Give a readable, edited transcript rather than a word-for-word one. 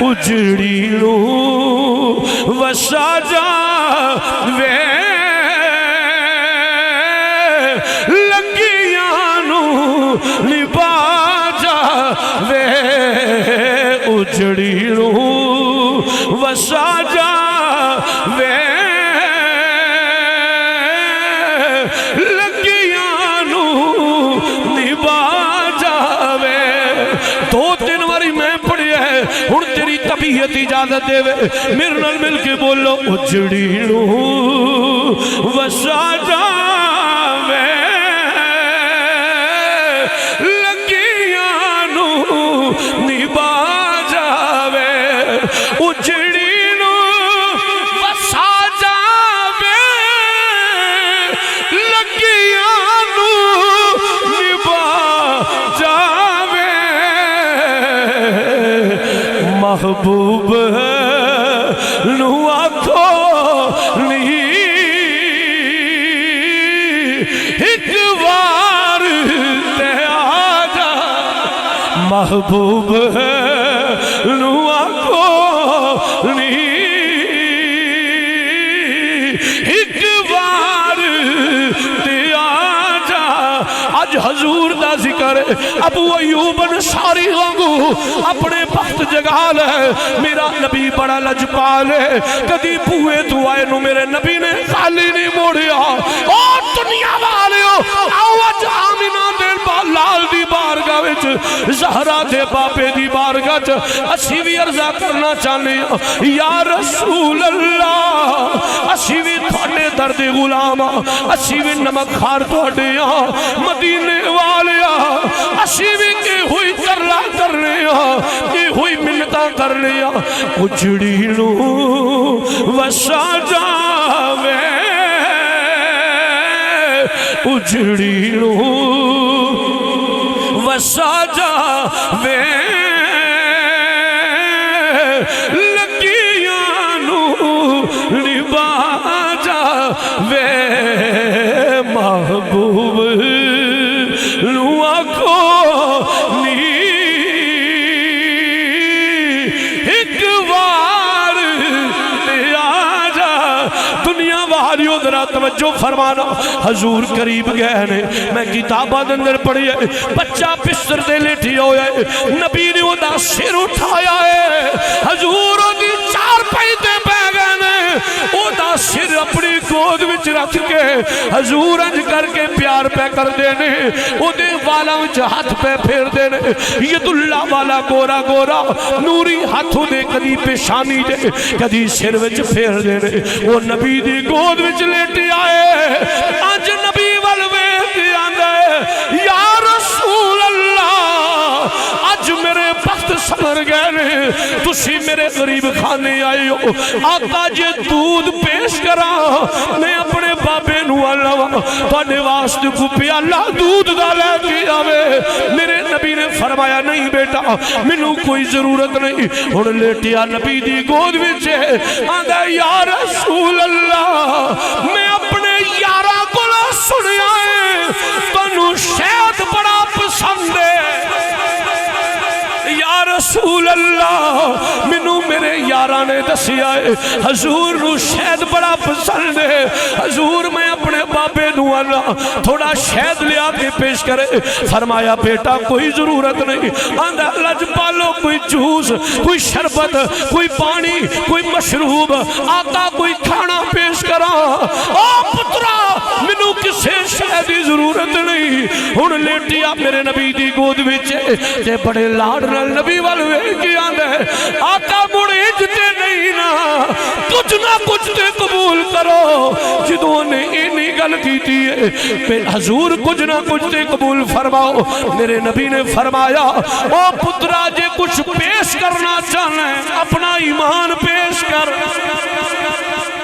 اجڑی نو وسا جاوے لگیاں نو نبھا جاوے اجڑی نو وسا جاوے لگیاں نو نبھا جاوے دو تین واری میں پڑھی ہے ہن تیری طبیعت اجازت دے میرے نال مل کے بولو اجڑی نو وسا جاوے لگیاں نو نبھا جاوے اجڑی نو وسا جاوے لگیاں نو نبھا جاوے محبوب نو آکھو نہیں ایک بار تے آجا محبوب نو آکھو نہیں ایک بار تے آجا آج حضور دا ذکر ابو ایوب انصاری وانگو اپنے بخت جگا لے میرا نبی بڑا لجپال ہے کدی بوئے تو آئے نو میرے نبی نے خالی نہیں موڑیا اور دنیا والے ہو آواج آمینہ دل لال دی بارگاہ وچ زہرا دے باپے دی بارگاہ چ اسی بھی عرضہ کرنا چاہنے یا رسول اللہ اسی بھی تھوڑے درد غلام اسی بھی نمک خار تھوڑے مدینے والیا اسی بھی کی ہوئی کرلا کرنے کی ہوئی منتاں کرنے اجڑی نو وسا جاوے اجڑی نو وسا جاوے لگیاں نو نبھا جاوے محبوب نو آکھو نہیں ایک بار تے آجا دنیا والیوں ذرا توجہ فرمانا حضور قریب گئے نے میں کتابہ اندر پڑھی ہے بچہ پسر دے لیٹھی ہویا ہے نبی نے وہ دا سر اٹھایا ہے حضور وہ دی چار پہیتے پہ گئے نے وہ دا سر اپنی گود وچ رکھ کے حضور انج کر کے پیار پہ کر دینے وہ دے والا وچ ہاتھ پہ پھیر دینے ید اللہ والا گورا گورا نوری ہاتھوں دے کدی پیشانی دے کدی سر وچ پھیر دینے وہ نبی دی گود وچ لیٹی آئے آج نبی والوے دی آندے یا رسول اللہ آج میرے بخت سمر گئے نے تسی میرے غریب خانے آئے ہو آقا جے دودھ پیش کرا میں اپنے بابے نو اللہ تانے واسطے کو پیالہ دودھ ڈالے کی آوے میرے نبی نے فرمایا نہیں بیٹا منو کوئی ضرورت نہیں ہن لیٹیا نبی دی گود وچ آندا یا رسول اللہ میں اپنے یارا کو سنیا ہے تانوں شاید بڑا پسند ہے یا رسول اللہ منو میرے یارہ نے دسیا ہے حضور نو شہد بڑا پسند ہے حضور میں اپنے بابے نو اللہ تھوڑا شہد لیا کے پیش کرے فرمایا بیٹا کوئی ضرورت نہیں آندھا لج پالو کوئی جوس کوئی شربت کوئی پانی کوئی مشروب آقا کوئی کھانا پیش کرا او پترا منو کسے شہدی ضرورت نہیں ہن لیٹیا میرے نبی دی گود وچے تے بڑے لاڑ نبی والوے کی آندھے آقا مڑے جتے نہیں نا کچھ نہ کچھ تے قبول کرو جدوں نے اینی گل کیتی ہے پھر حضور کچھ نہ کچھ تے قبول فرماؤ میرے نبی نے فرمایا او پترا جے کچھ پیش کرنا چاہنا ہے اپنا ایمان پیش کر